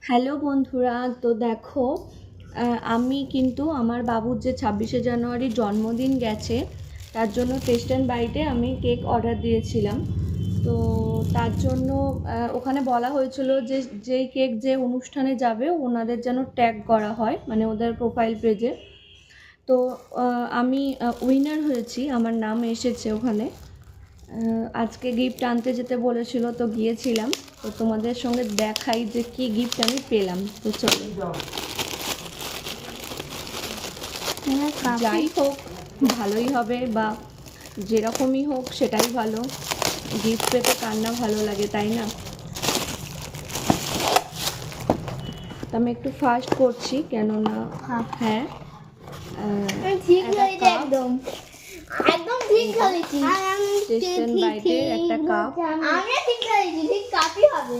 Hello বন্ধুরা, তো দেখো আমি কিন্তু আমার বাবুর যে 26শে জানুয়ারি জন্মদিন গেছে তার জন্য টেস্ট অ্যান্ড বাইটে আমি কেক অর্ডার দিয়েছিলাম। তো তার জন্য ওখানে বলা হয়েছিল যে যেই কেক যে অনুষ্ঠানে যাবে ওনাদের যেন ট্যাগ করা হয়, মানে ওদের প্রোফাইল পেজে। তো আমি উইনার হয়েছি, আমার নাম এসেছে ওখানে। আজকে গিফট আনতে যেতে বলেছিল, তো গিয়েছিলাম। তো তোমাদের সঙ্গে দেখাই যে কি গিফট আমি পেলাম। তো চলো, যাই হোক ভালোই হবে, বা যেরকমই হোক সেটাই ভালো। গিফট পেতে কার না ভালো লাগে, তাই না? আমি একটু ফাস্ট করছি, কেননা হ্যাঁ ঠিক হয়েছে, একদম একদম ঠিক হয়েছে। টেস্ট অ্যান্ড বাইটের একটা কাপ। আমি ঠিক হয়েছি, ঠিক কাপই হবে।